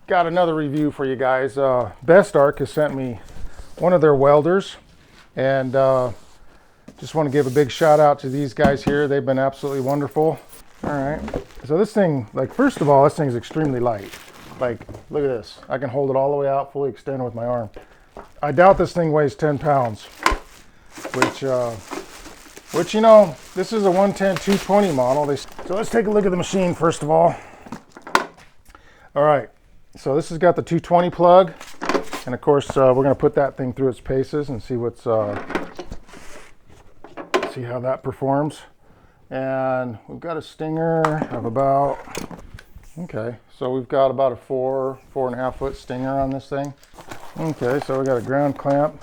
Got another review for you guys. Best Arc has sent me one of their welders, and just want to give a big shout out to these guys here. They've been absolutely wonderful. All right, so this thing, like, first of all, this thing is extremely light. Like, look at this. I can hold it all the way out, fully extended with my arm. I doubt this thing weighs 10 pounds, which you know, this is a 110 220 model. So let's take a look at the machine first of all. All right. So this has got the 220 plug, and of course we're going to put that thing through its paces and see see how that performs. And we've got a stinger of about, okay, so we've got about a 4.5 foot stinger on this thing. Okay, so we got a ground clamp.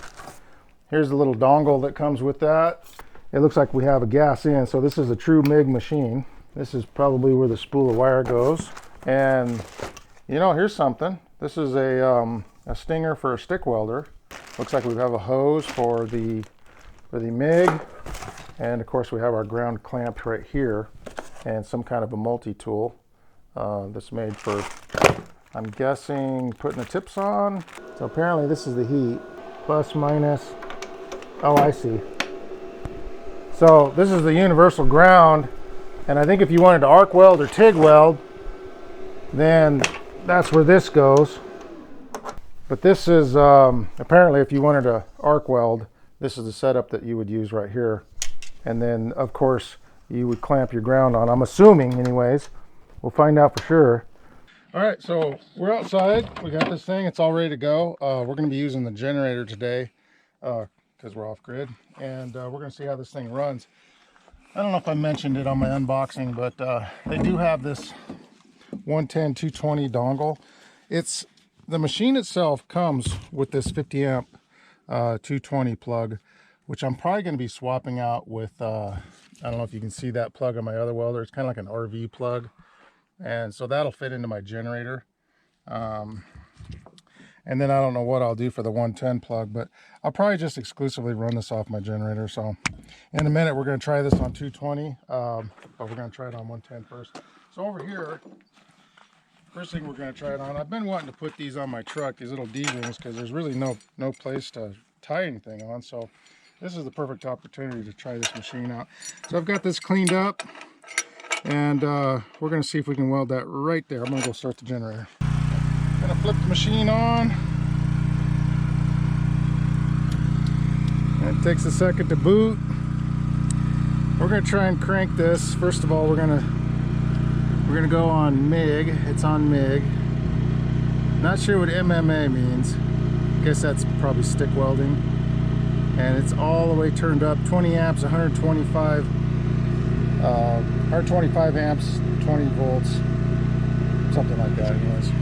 Here's the little dongle that comes with that. It looks like we have a gas in, so this is a true MIG machine. This is probably where the spool of wire goes. And you know, here's something. This is a stinger for a stick welder. Looks like we have a hose for the MIG, and of course we have our ground clamp right here, and some kind of a multi-tool that's made for, I'm guessing, putting the tips on. So apparently this is the heat, plus, minus. Oh, I see. So this is the universal ground, and I think if you wanted to arc weld or TIG weld, then that's where this goes. But this is apparently, if you wanted to arc weld, this is the setup that you would use right here. And then of course you would clamp your ground on, I'm assuming anyways. We'll find out for sure. All right, so we're outside. We got this thing, it's all ready to go. We're going to be using the generator today because we're off grid, and we're going to see how this thing runs. I don't know if I mentioned it on my unboxing, but they do have this 110 220 dongle. The machine itself comes with this 50 amp 220 plug, which I'm probably going to be swapping out with I don't know if you can see that plug on my other welder. It's kind of like an RV plug, and so that'll fit into my generator. And then I don't know what I'll do for the 110 plug, but I'll probably just exclusively run this off my generator. So in a minute we're going to try this on 220, but we're going to try it on 110 first. So over here, first thing we're going to try it on, I've been wanting to put these on my truck, these little D-rings, because there's really no place to tie anything on. So this is the perfect opportunity to try this machine out. So I've got this cleaned up, and we're going to see if we can weld that right there. I'm going to go start the generator. I'm going to flip the machine on. And it takes a second to boot. We're going to try and crank this. First of all, we're going to go on MIG. It's on MIG. Not sure what MMA means. Guess that's probably stick welding. And it's all the way turned up. 20 amps, 125 amps, 20 volts, something like that anyways.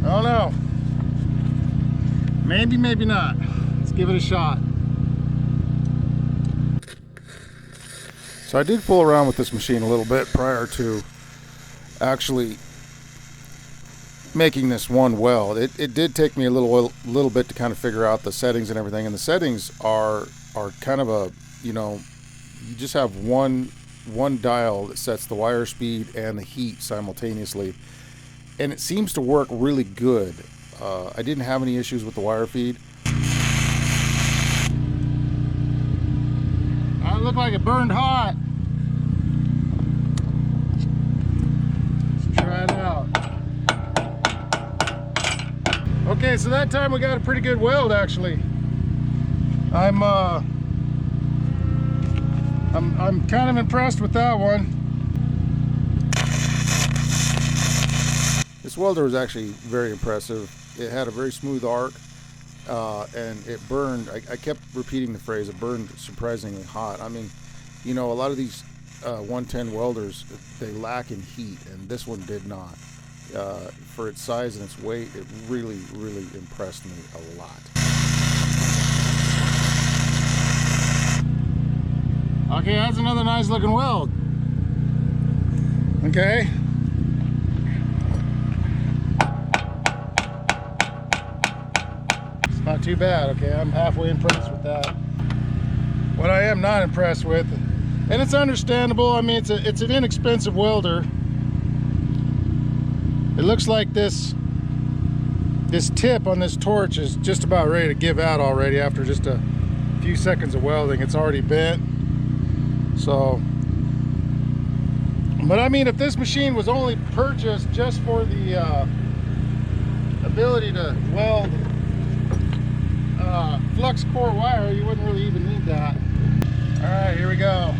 I don't know. Maybe, maybe not. Let's give it a shot. So I did fool around with this machine a little bit prior to actually making this one weld. It did take me a little bit to kind of figure out the settings and everything. And the settings are kind of a, you know, you just have one dial that sets the wire speed and the heat simultaneously. And it seems to work really good. I didn't have any issues with the wire feed. It looked like it burned hot. Let's try it out. Okay, so that time we got a pretty good weld actually. I'm kind of impressed with that one. This welder was actually very impressive. It had a very smooth arc, and it burned. I kept repeating the phrase, it burned surprisingly hot. I mean, you know, a lot of these 110 welders, they lack in heat, and this one did not. For its size and its weight, it really, really impressed me a lot. Okay, that's another nice looking weld. Okay, too bad. Okay, I'm halfway impressed with that. What I am not impressed with, and it's understandable, I mean, it's an inexpensive welder. It looks like this tip on this torch is just about ready to give out already after just a few seconds of welding. It's already bent. So, but I mean, if this machine was only purchased just for the ability to weld flux core wire, you wouldn't really even need that. All right, here we go.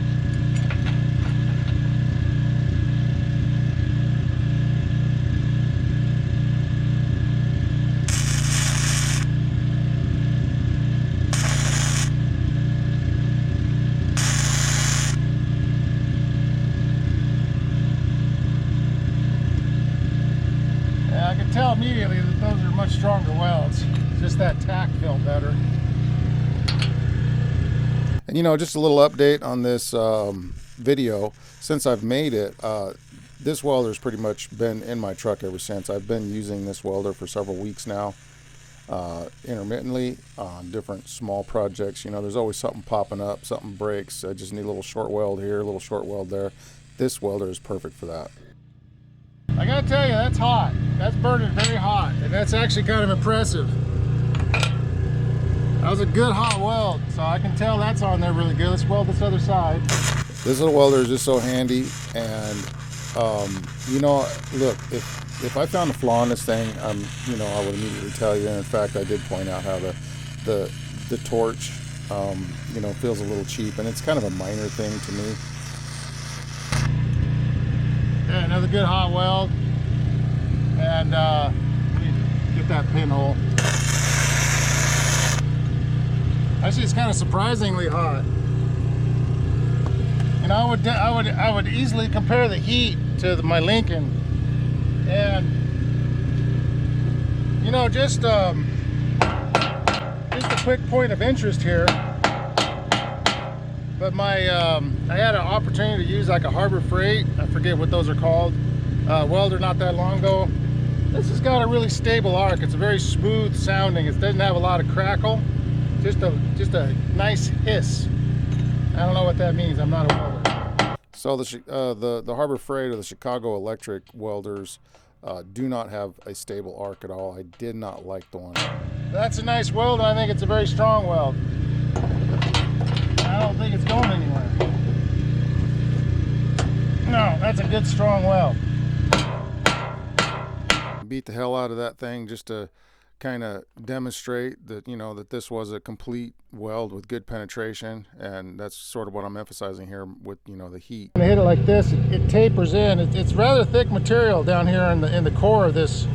I can tell immediately that those are much stronger welds. Just that tack felt better. And you know, just a little update on this video. Since I've made it, this welder's pretty much been in my truck ever since. I've been using this welder for several weeks now, intermittently on different small projects. You know, there's always something popping up, something breaks. I just need a little short weld here, a little short weld there. This welder is perfect for that. I gotta tell you, that's hot. That's burning very hot, and that's actually kind of impressive. That was a good hot weld, so I can tell that's on there really good. Let's weld this other side. This little welder is just so handy, and you know, look, if I found a flaw in this thing, you know, I would immediately tell you. And in fact, I did point out how the torch, you know, feels a little cheap, and it's kind of a minor thing to me. Yeah, another good hot weld, and let me get that pinhole. Actually, it's kind of surprisingly hot. And I would easily compare the heat to my Lincoln, and you know, just a quick point of interest here. But I had an opportunity to use like a Harbor Freight, I forget what those are called, welder not that long ago. This has got a really stable arc. It's a very smooth sounding. It doesn't have a lot of crackle, just a nice hiss. I don't know what that means. I'm not a welder. So the Harbor Freight or the Chicago Electric welders do not have a stable arc at all. I did not like the one. That's a nice weld, and I think it's a very strong weld. I don't think it's going anywhere. No, that's a good strong weld. Beat the hell out of that thing just to kind of demonstrate that, you know, that this was a complete weld with good penetration, and that's sort of what I'm emphasizing here with, you know, the heat. When I hit it like this, it tapers in. It's rather thick material down here in the core of this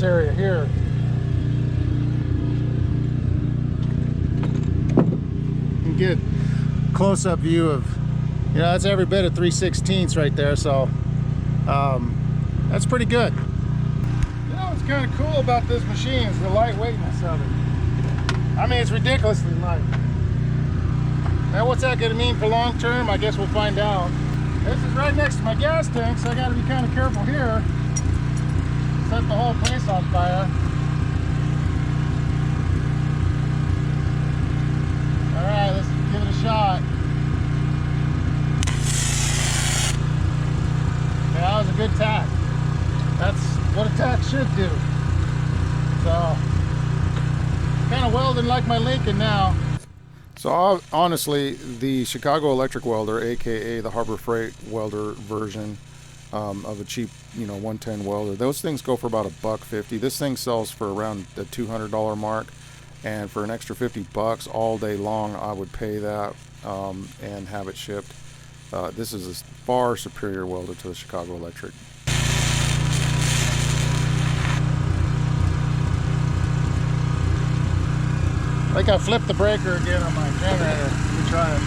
area here. You can get a close-up view of, you know, that's every bit of 3/16 right there, so that's pretty good. What's kind of cool about this machine is the lightweightness of it. I mean, it's ridiculously light. Now, what's that going to mean for long term? I guess we'll find out. This is right next to my gas tank, so I got to be kind of careful here. Set the whole place on fire. All right, let's give it a shot. Yeah, that was a good tack. That's what a tack should do. So, kind of welding like my Lincoln now. So honestly, the Chicago Electric welder, aka the Harbor Freight welder version of a cheap, you know, 110 welder, those things go for about $1.50. This thing sells for around the $200 mark, and for an extra $50 all day long, I would pay that and have it shipped. This is a far superior welder to the Chicago Electric. I think I flipped the breaker again on my generator. Let me try it.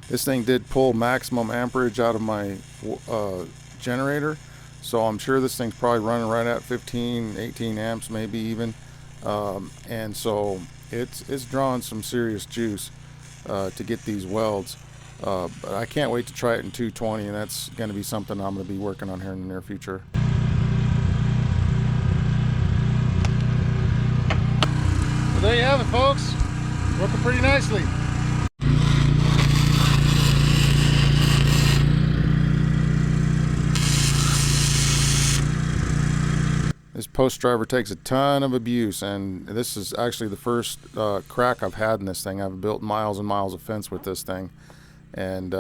This thing did pull maximum amperage out of my generator, so I'm sure this thing's probably running right at 15, 18 amps, maybe even. And so it's drawing some serious juice to get these welds. But I can't wait to try it in 220, and that's going to be something I'm going to be working on here in the near future. Well, there you have it, folks. Working pretty nicely. This post driver takes a ton of abuse, and this is actually the first crack I've had in this thing. I've built miles and miles of fence with this thing, and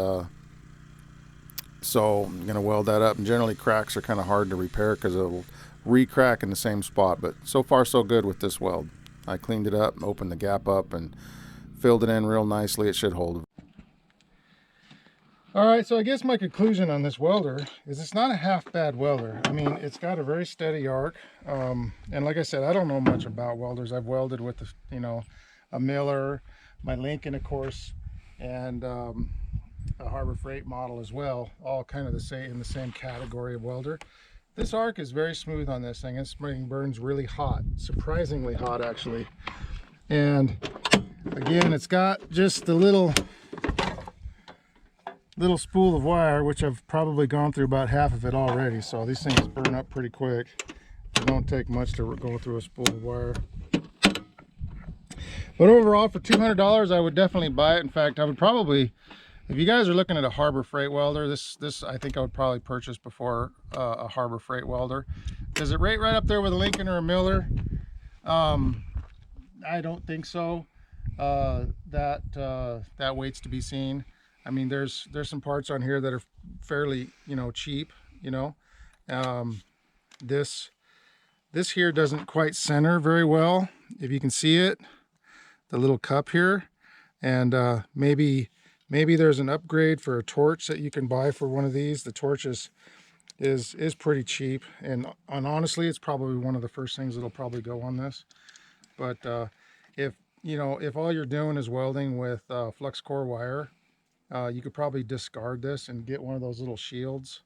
so I'm going to weld that up. And generally cracks are kind of hard to repair because it'll re-crack in the same spot, but so far so good with this weld. I cleaned it up, opened the gap up, and filled it in real nicely. It should hold. All right, so I guess my conclusion on this welder is it's not a half bad welder. I mean, it's got a very steady arc, and like I said, I don't know much about welders. I've welded with a Miller, my Lincoln, of course, and a Harbor Freight model as well, all kind of in the same category of welder. This arc is very smooth on this thing. This thing burns really hot, surprisingly hot actually. And again, it's got just the little spool of wire, which I've probably gone through about half of it already. So these things burn up pretty quick. It don't take much to go through a spool of wire. But overall, for $200, I would definitely buy it. In fact, I would probably, if you guys are looking at a Harbor Freight welder, this I think I would probably purchase before a Harbor Freight welder. Does it rate right up there with a Lincoln or a Miller? I don't think so. That waits to be seen. I mean, there's some parts on here that are fairly, cheap, This here doesn't quite center very well, if you can see it, the little cup here. And maybe there's an upgrade for a torch that you can buy for one of these. The torch is pretty cheap, and honestly, it's probably one of the first things that'll probably go on this. But if all you're doing is welding with flux core wire, you could probably discard this and get one of those little shields,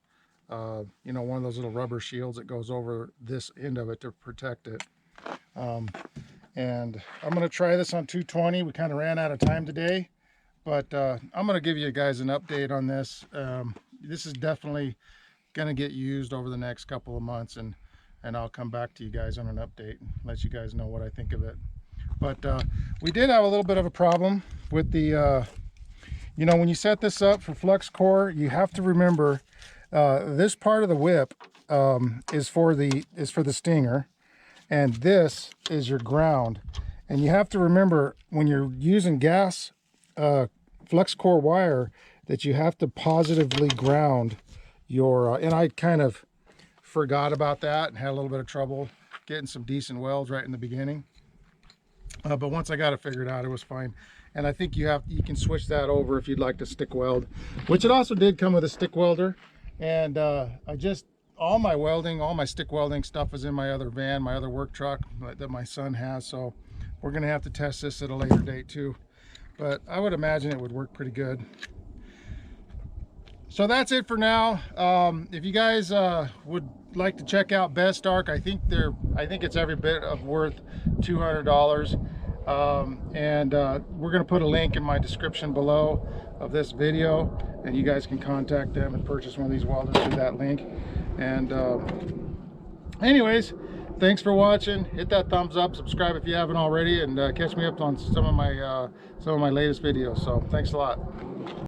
one of those little rubber shields that goes over this end of it to protect it. And I'm going to try this on 220. We kind of ran out of time today, but I'm going to give you guys an update on this. This is definitely going to get used over the next couple of months, and I'll come back to you guys on an update and let you guys know what I think of it. But we did have a little bit of a problem with the when you set this up for flux core, you have to remember this part of the whip is for the stinger, and this is your ground. And you have to remember when you're using gas flux core wire that you have to positively ground your and I kind of forgot about that and had a little bit of trouble getting some decent welds right in the beginning. But once I got it figured out, it was fine. And I think you can switch that over if you'd like to stick weld, which it also did come with a stick welder. And all my stick welding stuff is in my other van, my other work truck that my son has. So we're gonna have to test this at a later date too. But I would imagine it would work pretty good. So that's it for now. If you guys would like to check out Best Arc, I think it's every bit of worth $200. We're going to put a link in my description below of this video, and you guys can contact them and purchase one of these welders through that link. And anyways, thanks for watching. Hit that thumbs up, subscribe if you haven't already, and catch me up on some of my latest videos. So thanks a lot.